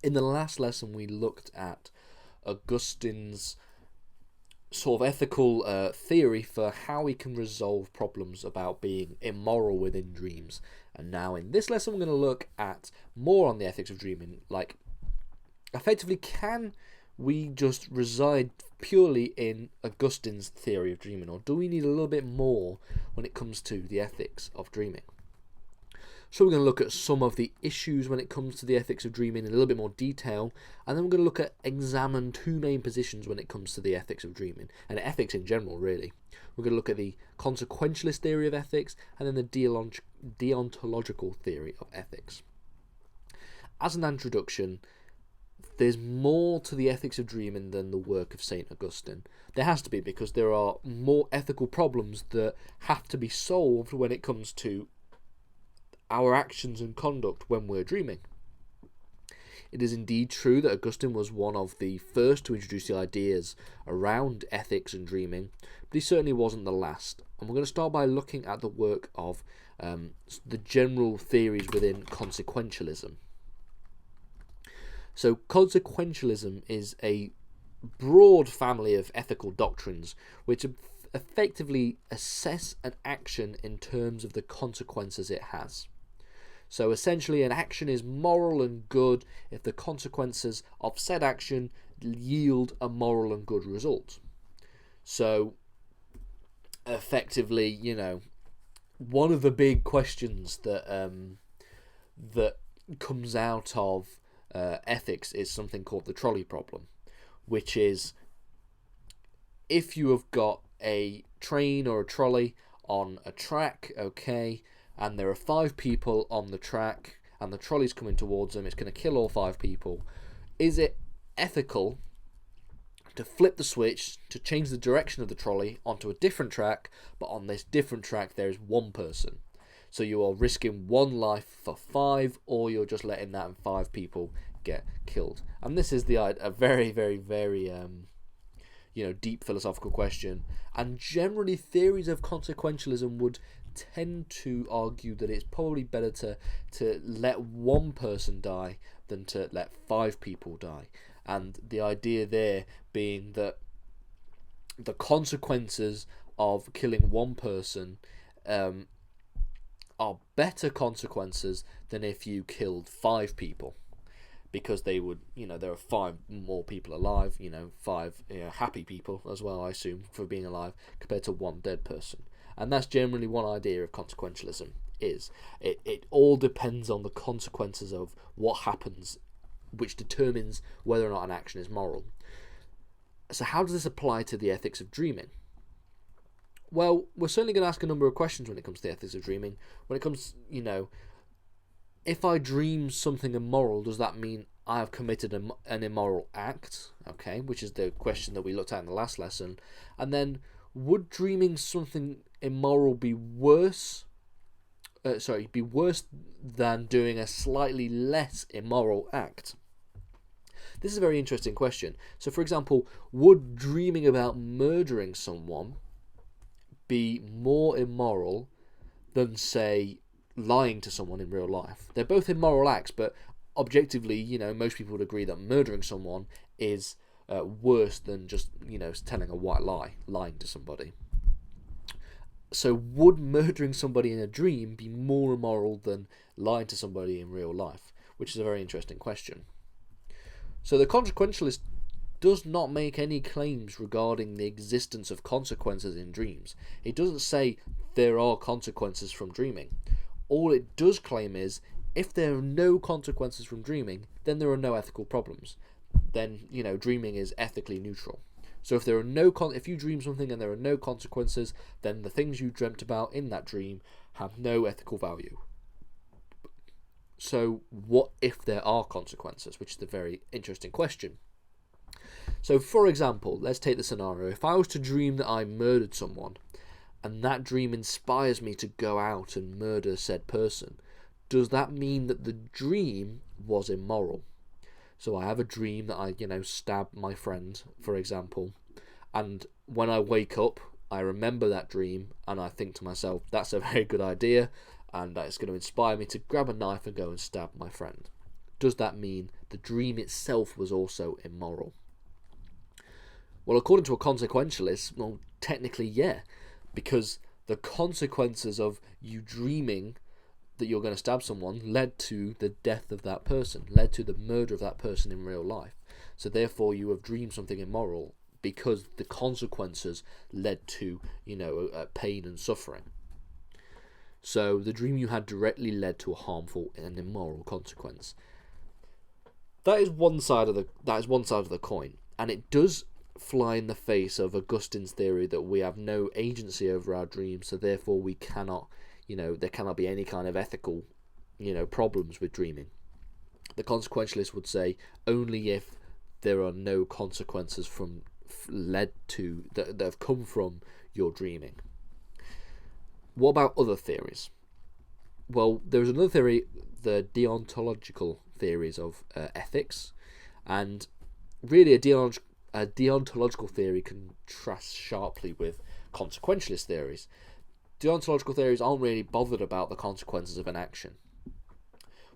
In the last lesson, we looked at Augustine's sort of ethical theory for how we can resolve problems about being immoral within dreams. And now in this lesson, we're going to look at more on the ethics of dreaming. Like, effectively, can we just reside purely in Augustine's theory of dreaming, or do we need a little bit more when it comes to the ethics of dreaming? So we're going to look at some of the issues when it comes to the ethics of dreaming in a little bit more detail, and then we're going to look at examine two main positions when it comes to the ethics of dreaming, and ethics in general, really. We're going to look at the consequentialist theory of ethics, and then the deontological theory of ethics. As an introduction, there's more to the ethics of dreaming than the work of St. Augustine. There has to be, because there are more ethical problems that have to be solved when it comes to our actions and conduct when we're dreaming. It is indeed true that Augustine was one of the first to introduce the ideas around ethics and dreaming, but he certainly wasn't the last. And we're going to start by looking at the work of the general theories within consequentialism. So consequentialism is a broad family of ethical doctrines which effectively assess an action in terms of the consequences it has. So essentially, an action is moral and good if the consequences of said action yield a moral and good result. So effectively, one of the big questions that that comes out of ethics is something called the trolley problem, which is if you have got a train or a trolley on a track, okay, and there are 5 people on the track and the trolley's coming towards them, it's going to kill all 5 people. Is it ethical to flip the switch to change the direction of the trolley onto a different track, but on this different track there is 1 person? So you are risking 1 life for 5, or you're just letting that 5 people get killed. And this is a very, very, very deep philosophical question. And generally, theories of consequentialism would tend to argue that it's probably better to let 1 person die than to let 5 people die. And the idea there being that the consequences of killing 1 person are better consequences than if you killed 5 people, because they would, there are 5 more people alive, 5 happy people as well, I assume, for being alive, compared to 1 dead person. And that's generally one idea of consequentialism. It all depends on the consequences of what happens, which determines whether or not an action is moral. So how does this apply to the ethics of dreaming? Well, we're certainly going to ask a number of questions when it comes to the ethics of dreaming. When it comes, if I dream something immoral, does that mean I have committed an immoral act? Okay, which is the question that we looked at in the last lesson. And then, would dreaming something immoral be worse than doing a slightly less immoral act? This is a very interesting question. So, for example, would dreaming about murdering someone be more immoral than, say, lying to someone in real life? They're both immoral acts, but objectively, most people would agree that murdering someone is worse than just, telling a white lie, lying to somebody. So would murdering somebody in a dream be more immoral than lying to somebody in real life? Which is a very interesting question. So the consequentialist does not make any claims regarding the existence of consequences in dreams. It doesn't say there are consequences from dreaming. All it does claim is, if there are no consequences from dreaming, then there are no ethical problems. Then, dreaming is ethically neutral. So if there are if you dream something and there are no consequences, then the things you dreamt about in that dream have no ethical value. So what if there are consequences? Which is a very interesting question. So for example, let's take the scenario. If I was to dream that I murdered someone, and that dream inspires me to go out and murder said person, does that mean that the dream was immoral? So I have a dream that I, stab my friend, for example, and when I wake up, I remember that dream, and I think to myself, that's a very good idea, and it's going to inspire me to grab a knife and go and stab my friend. does that mean the dream itself was also immoral? Well, according to a consequentialist, well, technically, yeah, because the consequences of you dreaming that you're going to stab someone led to the death of that person, led to the murder of that person in real life. So therefore, you have dreamed something immoral because the consequences led to, pain and suffering. So the dream you had directly led to a harmful and immoral consequence. That is one side of the coin, and it does fly in the face of Augustine's theory that we have no agency over our dreams, so therefore we cannot, there cannot be any kind of ethical, problems with dreaming. The consequentialist would say only if there are no consequences that have come from your dreaming. What about other theories? Well, there's another theory, the deontological theories of ethics, and really a deontological theory contrasts sharply with consequentialist theories. Deontological theories aren't really bothered about the consequences of an action.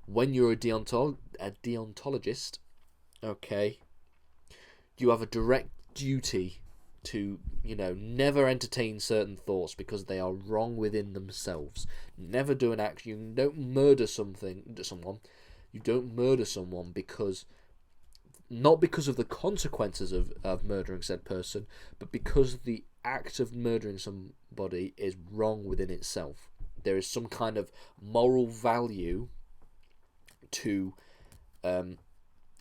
When you're a deontologist, okay, you have a direct duty to, never entertain certain thoughts because they are wrong within themselves. Never do an action. You don't murder someone. You don't murder someone not because of the consequences of murdering said person, but because the act of murdering somebody is wrong within itself. There is some kind of moral value to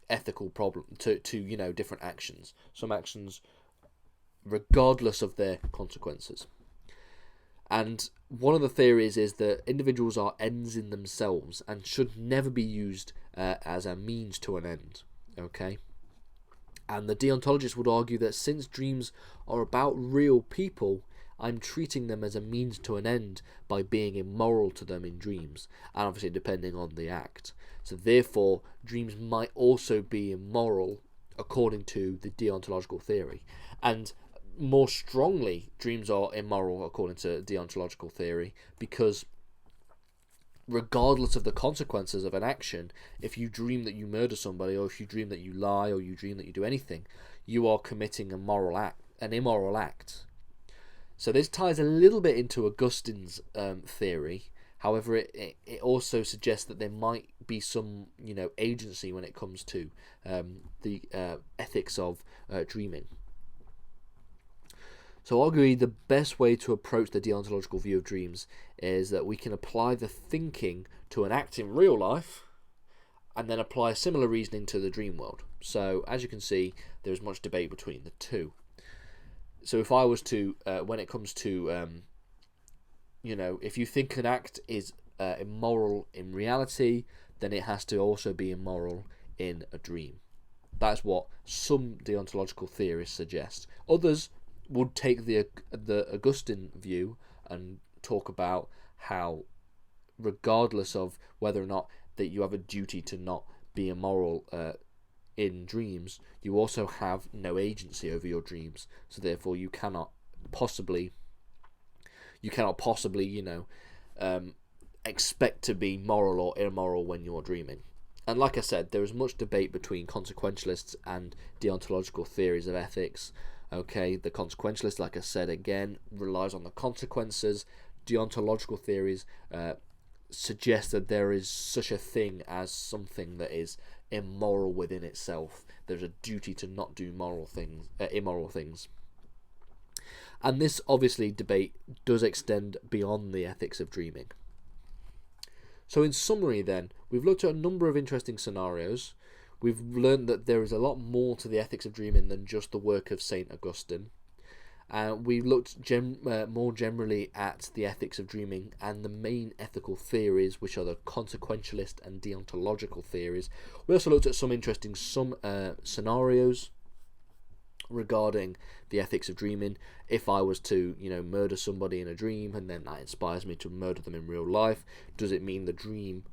ethical problem to different actions. Some actions, regardless of their consequences. And one of the theories is that individuals are ends in themselves and should never be used as a means to an end. Okay? And the deontologist would argue that since dreams are about real people, I'm treating them as a means to an end by being immoral to them in dreams, and obviously depending on the act. So therefore, dreams might also be immoral according to the deontological theory. And more strongly, dreams are immoral according to deontological theory because regardless of the consequences of an action, if you dream that you murder somebody, or if you dream that you lie, or you dream that you do anything, you are committing an immoral act. So this ties a little bit into Augustine's theory. However, it also suggests that there might be some agency when it comes to the ethics of dreaming. So arguably the best way to approach the deontological view of dreams is that we can apply the thinking to an act in real life and then apply similar reasoning to the dream world. So as you can see, there's much debate between the two. So if I was to, when it comes to, if you think an act is immoral in reality, then it has to also be immoral in a dream. That's what some deontological theorists suggest. Others would take the Augustine view and talk about how, regardless of whether or not that you have a duty to not be immoral in dreams, you also have no agency over your dreams. So therefore, you cannot possibly, expect to be moral or immoral when you're dreaming. And like I said, there is much debate between consequentialists and deontological theories of ethics. Okay, the consequentialist, like I said again, relies on the consequences. Deontological theories suggest that there is such a thing as something that is immoral within itself. There's a duty to not do immoral things. And this obviously debate does extend beyond the ethics of dreaming. So in summary then, we've looked at a number of interesting scenarios. We've learned that there is a lot more to the ethics of dreaming than just the work of St. Augustine. We looked more generally at the ethics of dreaming and the main ethical theories, which are the consequentialist and deontological theories. We also looked at some interesting scenarios regarding the ethics of dreaming. If I was to, murder somebody in a dream and then that inspires me to murder them in real life, does it mean the dream,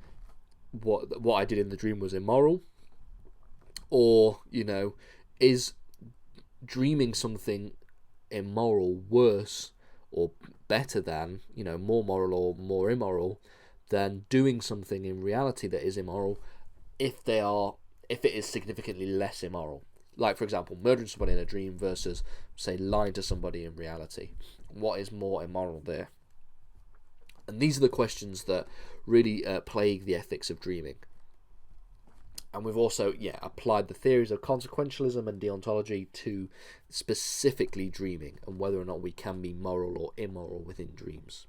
what I did in the dream was immoral? Or, is dreaming something immoral worse or better than, more moral or more immoral than doing something in reality that is immoral if it is significantly less immoral. Like, for example, murdering somebody in a dream versus, say, lying to somebody in reality. What is more immoral there? And these are the questions that really plague the ethics of dreaming. And we've also, applied the theories of consequentialism and deontology to specifically dreaming and whether or not we can be moral or immoral within dreams.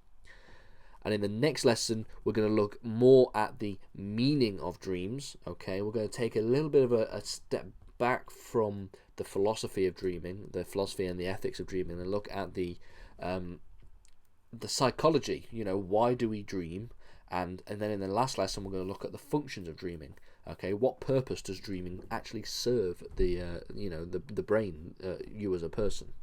And in the next lesson, we're going to look more at the meaning of dreams. Okay, we're going to take a little bit of a step back from the philosophy of dreaming, the philosophy and the ethics of dreaming, and look at the psychology. Why do we dream? And then in the last lesson, we're going to look at the functions of dreaming. Okay, what purpose does dreaming actually serve the brain, you as a person?